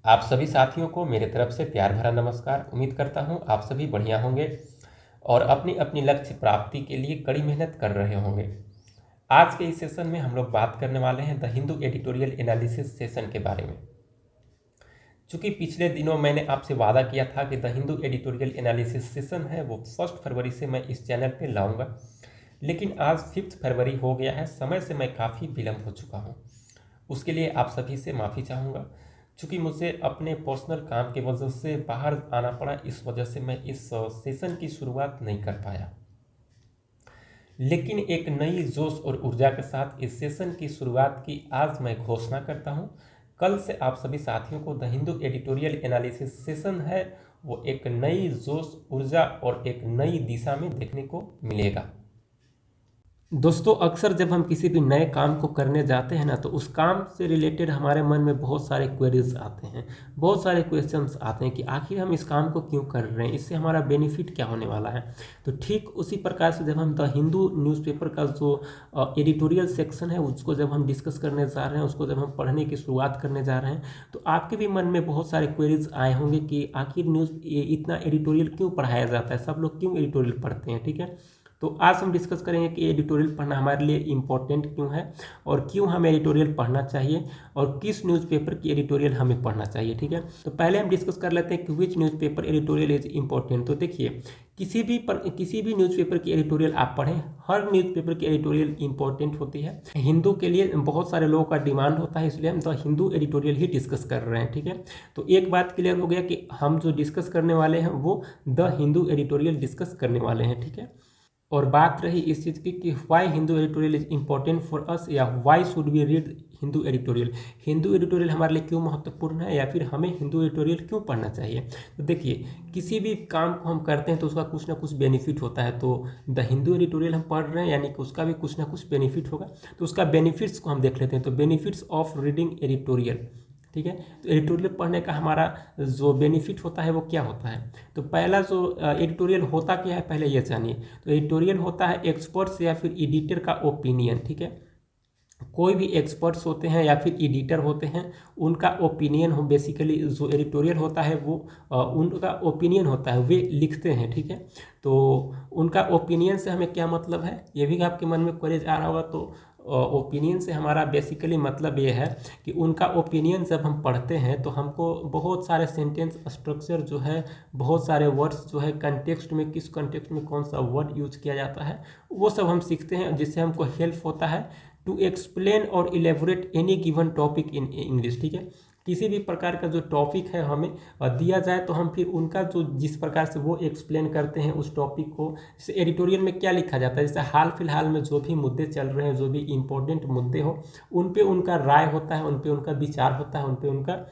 आप सभी साथियों को मेरे तरफ से प्यार भरा नमस्कार। उम्मीद करता हूँ आप सभी बढ़िया होंगे और अपनी अपनी लक्ष्य प्राप्ति के लिए कड़ी मेहनत कर रहे होंगे। आज के इस सेशन में हम लोग बात करने वाले हैं the Hindu editorial analysis session के बारे में। चूँकि पिछले दिनों मैंने आपसे वादा किया था कि the Hindu editorial analysis session है वो 1 फरवरी से मैं इस चैनल पे लाऊंगा, लेकिन आज 5 फरवरी हो गया है। समय से मैं काफ़ी विलम्ब हो चुका हूँ। उसके लिए आप सभी से माफ़ी चाहूँगा। चूँकि मुझे अपने पर्सनल काम की वजह से बाहर आना पड़ा, इस वजह से मैं इस सेशन की शुरुआत नहीं कर पाया। लेकिन एक नई जोश और ऊर्जा के साथ इस सेशन की शुरुआत की आज मैं घोषणा करता हूँ। कल से आप सभी साथियों को the Hindu editorial analysis session है वो एक नई जोश, ऊर्जा और एक नई दिशा में देखने को मिलेगा। दोस्तों, अक्सर जब हम किसी भी नए काम को करने जाते हैं ना, तो उस काम से रिलेटेड हमारे मन में बहुत सारे क्वेरीज आते हैं, बहुत सारे क्वेश्चंस आते हैं कि आखिर हम इस काम को क्यों कर रहे हैं, इससे हमारा बेनिफिट क्या होने वाला है। तो ठीक उसी प्रकार से जब हम द हिंदू न्यूज़पेपर का जो एडिटोरियल सेक्शन है उसको जब हम डिस्कस करने जा रहे हैं, उसको जब हम पढ़ने की शुरुआत करने जा रहे हैं, तो आपके भी मन में बहुत सारे क्वेरीज आए होंगे कि आखिर इतना एडिटोरियल क्यों पढ़ाया जाता है, सब लोग क्यों एडिटोरियल पढ़ते हैं। ठीक है, तो आज हम डिस्कस करेंगे कि एडिटोरियल पढ़ना हमारे लिए इम्पोर्टेंट क्यों है और क्यों हमें एडिटोरियल पढ़ना चाहिए और किस न्यूज़पेपर की एडिटोरियल हमें पढ़ना चाहिए। ठीक है, तो पहले हम डिस्कस कर लेते हैं कि विच न्यूज़पेपर एडिटोरियल इज इम्पोर्टेंट। तो देखिए, किसी भी न्यूज़पेपर की एडिटोरियल आप पढ़ें, हर न्यूज़पेपर की एडिटोरियल इंपॉर्टेंट होती है। हिंदू के लिए बहुत सारे लोगों का डिमांड होता है, इसलिए हम द हिंदू एडिटोरियल ही डिस्कस कर रहे हैं। ठीक है, तो एक बात क्लियर हो गया कि हम जो डिस्कस करने वाले हैं वो द हिंदू एडिटोरियल डिस्कस करने वाले हैं। ठीक है, और बात रही इस चीज़ की कि why Hindu editorial is important for us, या why should we read Hindu editorial. Hindu editorial हमारे लिए क्यों महत्वपूर्ण है, या फिर हमें हिंदू एडिटोरियल क्यों पढ़ना चाहिए। तो देखिए, किसी भी काम को हम करते हैं तो उसका कुछ ना कुछ बेनिफिट होता है। तो द हिंदू एडिटोरियल हम पढ़ रहे हैं यानी कि उसका भी कुछ ना कुछ बेनिफिट होगा। तो उसका बेनिफिट्स को हम देख लेते हैं। तो बेनिफिट्स ऑफ रीडिंग एडिटोरियल। ठीक है, तो एडिटोरियल पढ़ने का हमारा जो बेनिफिट होता है वो क्या होता है। तो पहला जो एडिटोरियल होता क्या है पहले ये जानिए। तो एडिटोरियल होता है एक्सपर्ट्स या फिर एडिटर का ओपिनियन। ठीक है, कोई भी एक्सपर्ट्स होते हैं या फिर एडिटर होते हैं, उनका ओपिनियन हो। बेसिकली जो एडिटोरियल होता है वो उनका ओपिनियन होता है, वे लिखते हैं। ठीक है, तो उनका ओपिनियन से हमें क्या मतलब है, ये भी आपके मन में क्वेरीज आ रहा होगा। तो ओपिनियन से हमारा बेसिकली मतलब ये है कि उनका ओपिनियन जब हम पढ़ते हैं तो हमको बहुत सारे सेंटेंस स्ट्रक्चर जो है, बहुत सारे वर्ड्स जो है, कंटेक्स्ट में किस कंटेक्स्ट में कौन सा वर्ड यूज किया जाता है, वो सब हम सीखते हैं, जिससे हमको हेल्प होता है टू एक्सप्लेन और elaborate any given topic in English. ठीक है, किसी भी प्रकार का जो टॉपिक है हमें दिया जाए तो हम फिर उनका जो जिस प्रकार से वो एक्सप्लेन करते हैं उस टॉपिक को, जैसे एडिटोरियल में क्या लिखा जाता है, जैसे हाल फिलहाल में जो भी मुद्दे चल रहे हैं, जो भी इंपॉर्टेंट मुद्दे हो, उन पे उनका राय होता है, उन पे उनका विचार होता है, उन पे उनका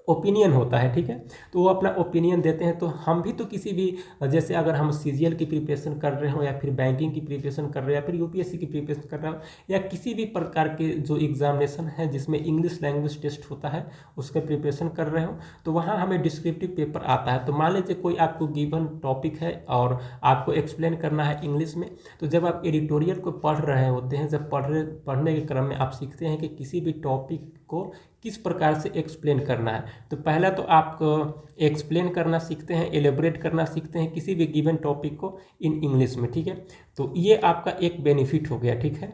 ओपिनियन होता है। ठीक है, तो वो अपना ओपिनियन देते हैं। तो हम भी तो किसी भी, जैसे अगर हम सीजीएल की प्रिपरेशन कर रहे हो, या फिर बैंकिंग की प्रिपरेशन कर रहे हो, या फिर यूपीएससी की प्रिपरेशन कर रहे हो, या किसी भी प्रकार के जो एग्जामिनेशन है जिसमें इंग्लिश लैंग्वेज टेस्ट होता है उसका प्रिपरेशन कर रहे हो, तो वहाँ हमें डिस्क्रिप्टिव पेपर आता है। तो मान लीजिए कोई आपको गिवन टॉपिक है और आपको एक्सप्लेन करना है इंग्लिश में, तो जब आप एडिटोरियल को पढ़ रहे होते हैं, जब पढ़ने के क्रम में आप सीखते हैं कि किसी भी टॉपिक को किस प्रकार से एक्सप्लेन करना है। तो पहला तो आप एक्सप्लेन करना सीखते हैं, एलेबोरेट करना सीखते हैं किसी भी गिवन टॉपिक को इन इंग्लिश में। ठीक है, तो ये आपका एक बेनिफिट हो गया। ठीक है,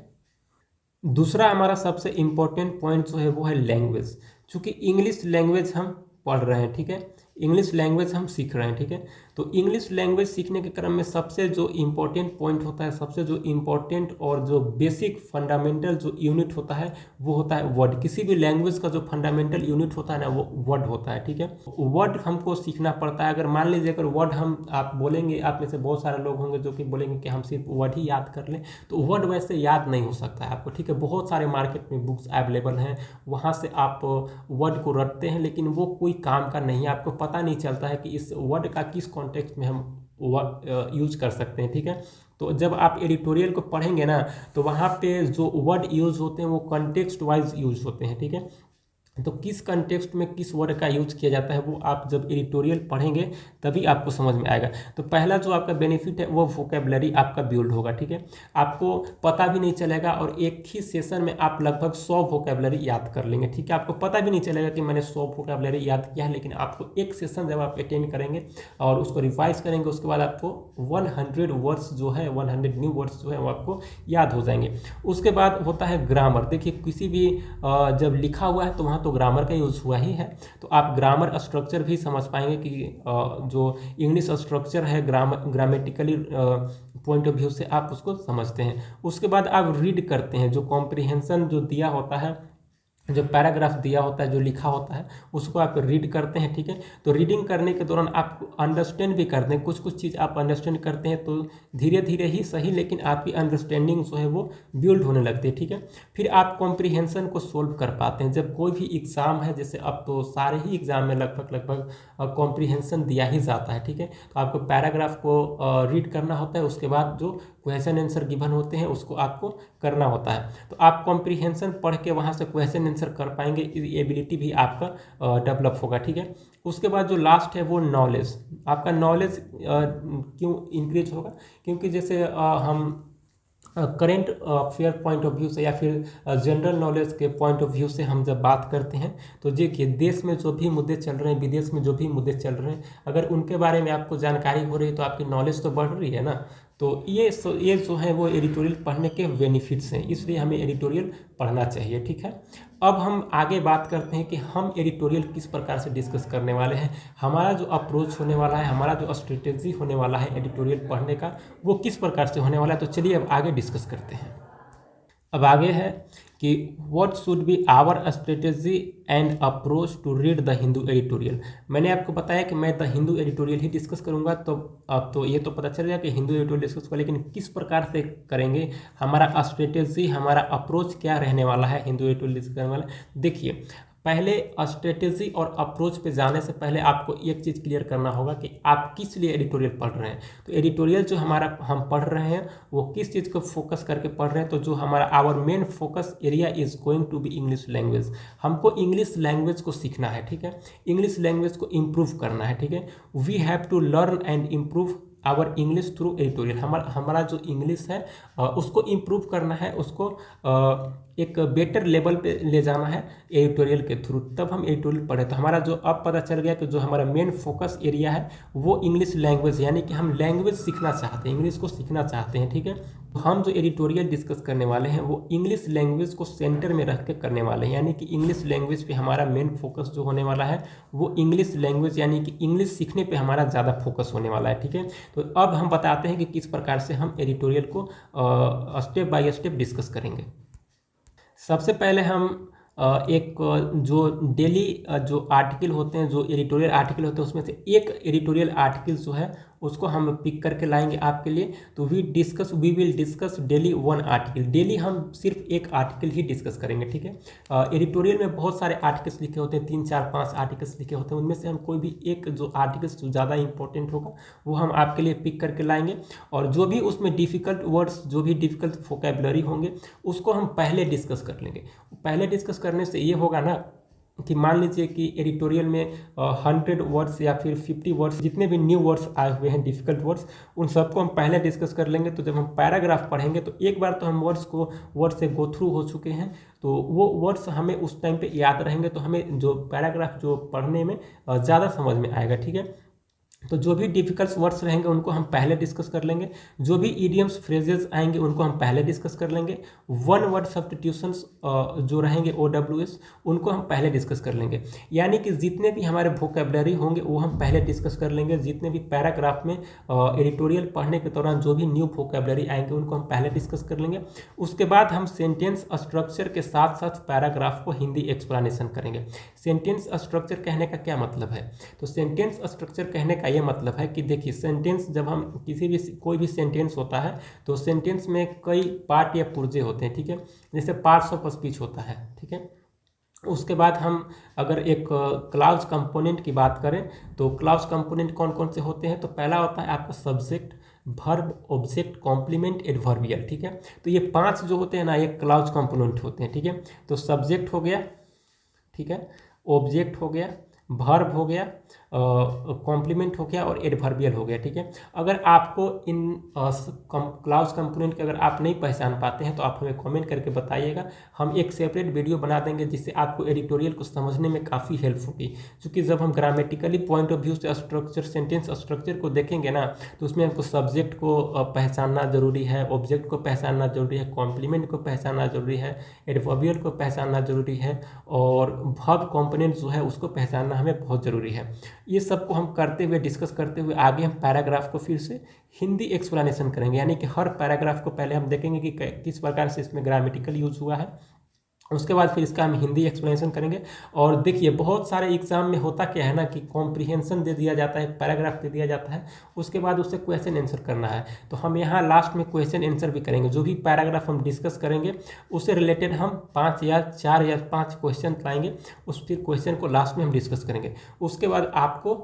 दूसरा हमारा सबसे इम्पोर्टेंट पॉइंट जो है वो है लैंग्वेज। चूँकि इंग्लिश लैंग्वेज हम पढ़ रहे हैं, ठीक है, इंग्लिश लैंग्वेज हम सीख रहे हैं। ठीक है, तो इंग्लिश लैंग्वेज सीखने के क्रम में सबसे जो इम्पोर्टेंट पॉइंट होता है, सबसे जो इम्पोर्टेंट और जो बेसिक फंडामेंटल जो यूनिट होता है वो होता है वर्ड। किसी भी लैंग्वेज का जो फंडामेंटल यूनिट होता है ना, वो वर्ड होता है। ठीक है, वर्ड हमको सीखना पड़ता है। अगर मान लीजिए अगर वर्ड हम आप बोलेंगे, आप में से बहुत सारे लोग होंगे जो कि बोलेंगे कि हम सिर्फ वर्ड ही याद कर लें, तो वर्ड वैसे याद नहीं हो सकता है आपको। ठीक है, बहुत सारे मार्केट में बुक्स अवेलेबल हैं, वहाँ से आप वर्ड को रटते हैं, लेकिन वो कोई काम का नहीं है, आपको पता नहीं चलता है कि इस वर्ड का किस कॉन्टेक्स्ट में हम यूज कर सकते हैं। ठीक है, तो जब आप एडिटोरियल को पढ़ेंगे ना, तो वहाँ पे जो वर्ड यूज होते हैं वो कॉन्टेक्स्ट वाइज यूज होते हैं। ठीक है, तो किस कंटेक्स्ट में किस वर्ड का यूज किया जाता है वो आप जब एडिटोरियल पढ़ेंगे तभी आपको समझ में आएगा। तो पहला जो आपका बेनिफिट है वो वोकैबुलरी आपका बिल्ड होगा, ठीक है। आपको पता भी नहीं चलेगा और एक ही सेशन में आप लगभग 100 वोकैबुलरी याद कर लेंगे, ठीक है। आपको पता भी नहीं चलेगा कि मैंने 100 वोकैबुलरी याद किया है, लेकिन आपको एक सेशन जब आप अटेंड करेंगे और उसको रिवाइज करेंगे उसके बाद आपको 100 वर्ड्स जो है 100 न्यू वर्ड्स जो है वो आपको याद हो जाएंगे। उसके बाद होता है ग्रामर। देखिए किसी भी जब लिखा हुआ है तो वहाँ तो ग्रामर का यूज हुआ ही है, तो आप ग्रामर स्ट्रक्चर भी समझ पाएंगे कि जो इंग्लिश स्ट्रक्चर है ग्रामेटिकली पॉइंट ऑफ व्यू से आप उसको समझते हैं। उसके बाद आप रीड करते हैं, जो कॉम्प्रिहेंशन जो दिया होता है, जो पैराग्राफ दिया होता है, जो लिखा होता है उसको आप रीड करते हैं, ठीक है। तो रीडिंग करने के दौरान आप अंडरस्टैंड भी करते हैं, कुछ कुछ चीज़ आप अंडरस्टैंड करते हैं तो धीरे धीरे ही सही लेकिन आपकी अंडरस्टैंडिंग जो है वो बिल्ड होने लगती है, ठीक है। फिर आप कॉम्प्रिहेंशन को सोल्व कर पाते हैं। जब कोई भी एग्ज़ाम है, जैसे अब तो सारे ही एग्ज़ाम में लगभग कॉम्प्रिहेंशन दिया ही जाता है, ठीक है। तो आपको पैराग्राफ को रीड करना होता है, उसके बाद जो क्वेश्चन आंसर गिवन होते हैं उसको आपको करना होता है। तो आप कॉम्प्रिहेंशन पढ़ के वहाँ से क्वेश्चन आंसर कर पाएंगे, एबिलिटी भी आपका डेवलप होगा, ठीक है। उसके बाद जो लास्ट है वो नॉलेज। आपका नॉलेज क्यों इंक्रीज होगा? क्योंकि जैसे हम current affair point of view से या फिर जनरल नॉलेज के पॉइंट ऑफ व्यू से हम जब बात करते हैं तो देखिए देश में जो भी मुद्दे चल रहे हैं, विदेश में जो भी मुद्दे चल रहे हैं, अगर उनके बारे में आपको जानकारी हो रही है तो आपकी नॉलेज तो बढ़ रही है ना। तो ये जो है वो एडिटोरियल पढ़ने के बेनिफिट्स हैं, इसलिए हमें एडिटोरियल पढ़ना चाहिए, ठीक है। अब हम आगे बात करते हैं कि हम एडिटोरियल किस प्रकार से डिस्कस करने वाले हैं। हमारा जो अप्रोच होने वाला है, हमारा जो स्ट्रेटेजी होने वाला है एडिटोरियल पढ़ने का, वो किस प्रकार से होने वाला है। तो चलिए अब आगे डिस्कस करते हैं। अब आगे है कि what should be our strategy and approach to read the Hindu editorial. मैंने आपको बताया कि मैं द हिंदू एडिटोरियल ही डिस्कस करूंगा, तो अब तो ये तो पता चल गया कि हिंदू एडिटोरियल डिस्कस करें, लेकिन किस प्रकार से करेंगे, हमारा स्ट्रेटेजी, हमारा अप्रोच क्या रहने वाला है हिंदू एडिटोरियल डिस्कस करने वाला। देखिए पहले स्ट्रेटेजी और अप्रोच पे जाने से पहले आपको एक चीज़ क्लियर करना होगा कि आप किस लिए एडिटोरियल पढ़ रहे हैं। तो एडिटोरियल जो हमारा हम पढ़ रहे हैं वो किस चीज़ को फोकस करके पढ़ रहे हैं। तो जो हमारा our main focus area is going to be English language. English language लैंग्वेज को सीखना है, ठीक है। इंग्लिश लैंग्वेज को इम्प्रूव करना है, ठीक है। We have to learn and improve our English through editorial. हमारा जो इंग्लिश है उसको इम्प्रूव करना है, उसको एक बेटर लेवल पे ले जाना है एडिटोरियल के थ्रू, तब हम एडिटोरियल पढ़े। तो हमारा जो अब पता चल गया कि जो हमारा मेन फोकस एरिया है वो इंग्लिश लैंग्वेज, यानी कि हम लैंग्वेज सीखना चाहते हैं, इंग्लिश को सीखना चाहते हैं, ठीक है। तो हम जो एडिटोरियल डिस्कस करने वाले हैं वो इंग्लिश लैंग्वेज को सेंटर में रख के करने वाले हैं, यानी कि इंग्लिश लैंग्वेज पे हमारा मेन फोकस जो होने वाला है वो इंग्लिश लैंग्वेज, यानी कि इंग्लिश सीखने पे हमारा ज़्यादा फोकस होने वाला है, ठीक है। तो अब हम बताते हैं कि किस प्रकार से हम एडिटोरियल को स्टेप बाय स्टेप डिस्कस करेंगे। सबसे पहले हम एक जो डेली जो आर्टिकल होते हैं, जो एडिटोरियल आर्टिकल होते हैं, उसमें से एक एडिटोरियल आर्टिकल जो है उसको हम पिक करके लाएंगे आपके लिए। तो we will discuss daily one article. Daily हम सिर्फ एक आर्टिकल ही डिस्कस करेंगे, ठीक है। एडिटोरियल में बहुत सारे आर्टिकल्स लिखे होते हैं, 3 4 5 आर्टिकल्स लिखे होते हैं, उनमें से हम कोई भी एक जो आर्टिकल्स जो ज़्यादा इंपॉर्टेंट होगा वो हम आपके लिए पिक करके लाएंगे। और जो भी उसमें डिफ़िकल्ट वर्ड्स, जो भी डिफ़िकल्ट वोकैबुलरी होंगे उसको हम पहले डिस्कस कर लेंगे। पहले डिस्कस करने से ये होगा ना कि मान लीजिए कि एडिटोरियल में 100 वर्ड्स या फिर 50 वर्ड्स, जितने भी न्यू वर्ड्स आए हुए हैं, डिफ़िकल्ट वर्ड्स, उन सबको हम पहले डिस्कस कर लेंगे। तो जब हम पैराग्राफ पढ़ेंगे तो एक बार तो हम वर्ड से गो थ्रू हो चुके हैं, तो वो वर्ड्स हमें उस टाइम पे याद रहेंगे, तो हमें जो पैराग्राफ जो पढ़ने में ज़्यादा समझ में आएगा, ठीक है। तो जो भी डिफ़िकल्ट वर्ड्स रहेंगे उनको हम पहले डिस्कस कर लेंगे, जो भी इडियम्स फ्रेजेस आएंगे उनको हम पहले डिस्कस कर लेंगे, वन वर्ड सब्स्टिट्यूशंस जो रहेंगे OWS उनको हम पहले डिस्कस कर लेंगे। यानी कि जितने भी हमारे वोकैबुलरी होंगे वो हम पहले डिस्कस कर लेंगे। जितने भी पैराग्राफ में एडिटोरियल पढ़ने के दौरान जो भी न्यू वोकैबुलरी आएंगे उनको हम पहले डिस्कस कर लेंगे। उसके बाद हम सेंटेंस स्ट्रक्चर के साथ साथ पैराग्राफ को हिंदी एक्सप्लेनेशन करेंगे। सेंटेंस स्ट्रक्चर कहने का क्या मतलब है? तो सेंटेंस स्ट्रक्चर कहने का ये मतलब है कि देखिए सेंटेंस, जब हम कोई भी सेंटेंस होता है तो सेंटेंस में कई पार्ट या पुर्जे होते हैं, ठीक है। जैसे पार्ट्स ऑफ स्पीच होता है, ठीक है। उसके बाद हम अगर एक क्लाउज कंपोनेंट की बात करें तो क्लाउज कंपोनेंट कौन कौन से होते हैं? तो पहला होता है आपका subject, verb, object, complement, adverbial, ठीक है। तो ये 5 जो होते हैं ना, ये क्लाउज कंपोनेंट होते हैं, ठीक है। तो सब्जेक्ट हो गया, ठीक है, ऑब्जेक्ट हो गया, वर्ब हो गया, कॉम्प्लीमेंट हो गया और एडवर्बियल हो गया, ठीक है। अगर आपको इन क्लाउज कंपोनेंट के अगर आप नहीं पहचान पाते हैं तो आप हमें कमेंट करके बताइएगा, हम एक सेपरेट वीडियो बना देंगे जिससे आपको एडिटोरियल को समझने में काफ़ी हेल्प होगी। क्योंकि जब हम ग्रामेटिकली पॉइंट ऑफ व्यू से स्ट्रक्चर, सेंटेंस स्ट्रक्चर को देखेंगे ना, तो उसमें हमको सब्जेक्ट को पहचानना जरूरी है, ऑब्जेक्ट को पहचानना जरूरी है, कॉम्प्लीमेंट को पहचानना जरूरी है, एडवर्बियल को पहचानना जरूरी है और वर्ब कंपोनेंट जो है उसको पहचानना हमें बहुत ज़रूरी है। ये सब को हम करते हुए, डिस्कस करते हुए आगे हम पैराग्राफ को फिर से हिंदी एक्सप्लेनेशन करेंगे, यानी कि हर पैराग्राफ को पहले हम देखेंगे कि किस प्रकार से इसमें ग्रामेटिकल यूज हुआ है, उसके बाद फिर इसका हम हिंदी एक्सप्लेनेशन करेंगे। और देखिए बहुत सारे एग्जाम में होता क्या है ना कि कॉम्प्रिहेंशन दे दिया जाता है, पैराग्राफ दे दिया जाता है, उसके बाद उससे क्वेश्चन आंसर करना है। तो हम यहाँ लास्ट में क्वेश्चन आंसर भी करेंगे, जो भी पैराग्राफ हम डिस्कस करेंगे उससे रिलेटेड हम 5 या 4 या 5 क्वेश्चन लाएंगे, उस फिर क्वेश्चन को लास्ट में हम डिस्कस करेंगे। उसके बाद आपको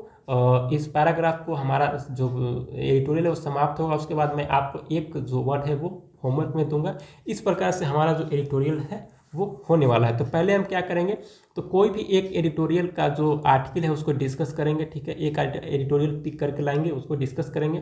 इस पैराग्राफ को हमारा जो एडिटोरियल है वो समाप्त होगा। उसके बाद मैं आपको एक जो वर्ड है वो होमवर्क में दूंगा। इस प्रकार से हमारा जो एडिटोरियल है वो होने वाला है। तो पहले हम क्या करेंगे, तो कोई भी एक एडिटोरियल का जो आर्टिकल है उसको डिस्कस करेंगे, ठीक है। एक एडिटोरियल पिक करके लाएंगे, उसको डिस्कस करेंगे।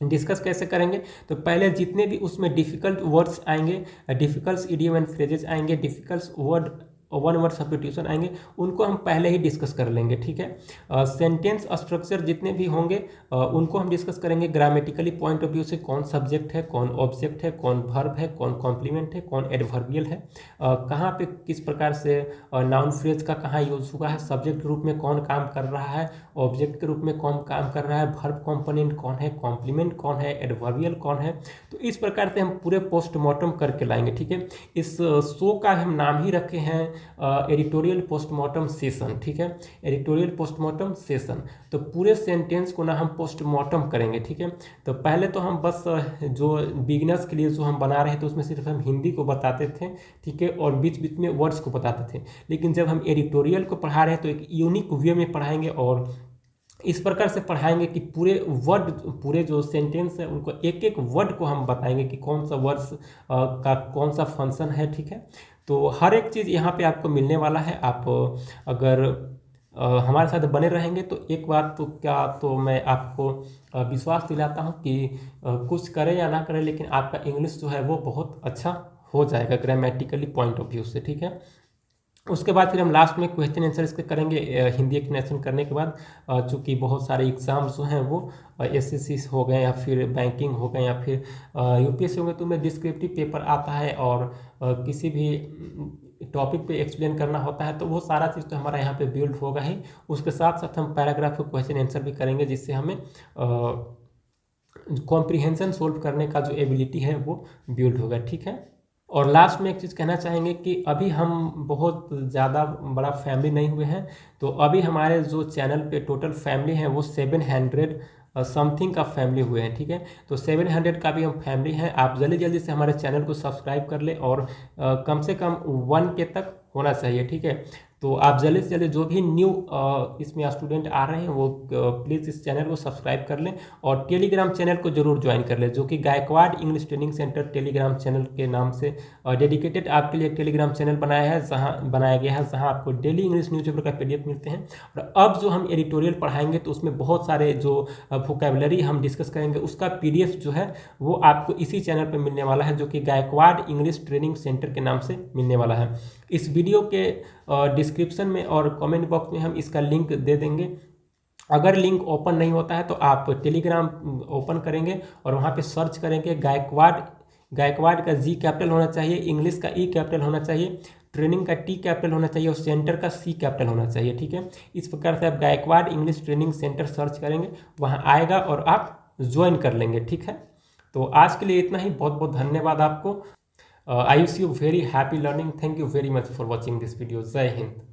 डिस्कस कैसे करेंगे, तो पहले जितने भी उसमें डिफ़िकल्ट वर्ड्स आएंगे, डिफ़िकल्ट इडियम एंड फ्रेजेस आएंगे, difficult word one word substitution आएंगे, उनको हम पहले ही डिस्कस कर लेंगे, ठीक है। सेंटेंस स्ट्रक्चर जितने भी होंगे उनको हम डिस्कस करेंगे ग्रामेटिकली पॉइंट ऑफ व्यू से, कौन सब्जेक्ट है, कौन ऑब्जेक्ट है, कौन वर्ब है, कौन कॉम्प्लीमेंट है, कौन एडवर्बियल है, कहाँ पे किस प्रकार से नाउन फ्रेज का कहाँ यूज हुआ है, सब्जेक्ट के रूप में कौन काम कर रहा है, ऑब्जेक्ट के रूप में कौन काम कर रहा है, वर्ब कॉम्पोनेंट कौन है, कॉम्प्लीमेंट कौन है, एडवर्बियल कौन है। तो इस प्रकार से हम पूरे पोस्टमार्टम करके लाएंगे, ठीक है। इस शो का हम नाम ही रखे हैं एडिटोरियल पोस्टमार्टम सेशन, ठीक है, एडिटोरियल पोस्टमार्टम सेशन। तो पूरे सेंटेंस को ना हम पोस्टमार्टम करेंगे, ठीक है। तो पहले तो हम बस जो बिगिनर्स के लिए जो हम बना रहे थे उसमें सिर्फ हम हिंदी को बताते थे, ठीक है, और बीच बीच में वर्ड्स को बताते थे। लेकिन जब हम एडिटोरियल को पढ़ा रहे हैं तो एक यूनिक वे में पढ़ाएंगे और इस प्रकार से पढ़ाएंगे कि पूरे वर्ड, पूरे जो सेंटेंस है उनको एक एक वर्ड को हम बताएंगे कि कौन सा वर्ड्स का कौन सा फंक्शन है, ठीक है। तो हर एक चीज़ यहाँ पे आपको मिलने वाला है। आप अगर हमारे साथ बने रहेंगे तो एक बार तो क्या, तो मैं आपको विश्वास दिलाता हूँ कि कुछ करें या ना करें लेकिन आपका इंग्लिश जो है वो बहुत अच्छा हो जाएगा ग्रामेटिकली पॉइंट ऑफ व्यू से, ठीक है। उसके बाद फिर हम लास्ट में क्वेश्चन आंसर इसके करेंगे हिंदी एक्सप्लेनेशन करने के बाद। चूँकि बहुत सारे एग्ज़ाम्स जो हैं वो एसएससी हो गए या फिर बैंकिंग हो गए या फिर यूपीएससी हो गए, तो में डिस्क्रिप्टिव पेपर आता है और किसी भी टॉपिक पे एक्सप्लेन करना होता है, तो वो सारा चीज़ तो हमारा यहाँ पे बिल्ड होगा ही। उसके साथ साथ हम पैराग्राफ को क्वेश्चन आंसर भी करेंगे जिससे हमें कॉम्प्रिहेंशन सोल्व करने का जो एबिलिटी है वो बिल्ड होगा, ठीक है। और लास्ट में एक चीज़ कहना चाहेंगे कि अभी हम बहुत ज़्यादा बड़ा फैमिली नहीं हुए हैं, तो अभी हमारे जो चैनल पे टोटल फैमिली है वो 700 समथिंग का फैमिली हुए हैं, ठीक है। तो 700 का भी हम फैमिली हैं। आप जल्दी जल्दी से हमारे चैनल को सब्सक्राइब कर लें और कम से कम 1K तक होना चाहिए, ठीक है। तो आप जल्दी से जल्दी जो भी न्यू इसमें स्टूडेंट आ रहे हैं वो प्लीज़ इस चैनल को सब्सक्राइब कर लें और टेलीग्राम चैनल को जरूर ज्वाइन कर लें, जो कि Gaikwad English training centre Telegram channel के नाम से डेडिकेटेड आपके लिए टेलीग्राम चैनल बनाया गया है, जहां आपको डेली इंग्लिश न्यूज़पेपर का PDF मिलते हैं। और अब जो हम एडिटोरियल पढ़ाएंगे तो उसमें बहुत सारे जो वोकैबुलरी हम डिस्कस करेंगे उसका PDF जो है वो आपको इसी चैनल पर मिलने वाला है, जो कि गायकवाड इंग्लिश ट्रेनिंग सेंटर के नाम से मिलने वाला है। इस वीडियो के डिस्क्रिप्शन में और कमेंट बॉक्स में हम इसका लिंक दे देंगे। अगर लिंक ओपन नहीं होता है तो आप टेलीग्राम ओपन करेंगे और वहाँ पे सर्च करेंगे गायकवाड का G कैपिटल होना चाहिए, इंग्लिश का E कैपिटल होना चाहिए, ट्रेनिंग का T कैपिटल होना चाहिए और सेंटर का C कैपिटल होना चाहिए, ठीक है। इस प्रकार से आप Gaikwad English training centre search करेंगे, वहाँ आएगा और आप ज्वाइन कर लेंगे, ठीक है। तो आज के लिए इतना ही, बहुत बहुत धन्यवाद आपको। I wish you very happy learning. Thank you very much for watching this video. Jai Hind.